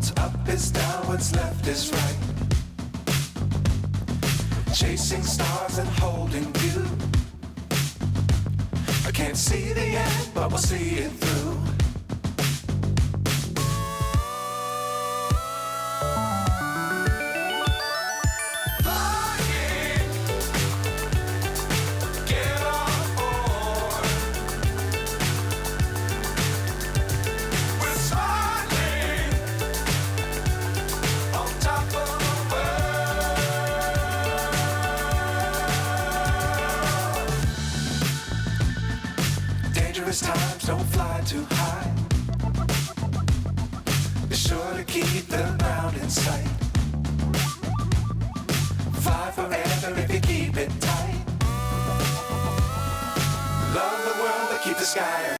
What's up is down, what's left is right. Chasing stars and holding you. I can't see the end, but we'll see it through. Times don't fly too high. Be sure to keep the ground in sight. Fly forever if you keep it tight. Love the world but keep the sky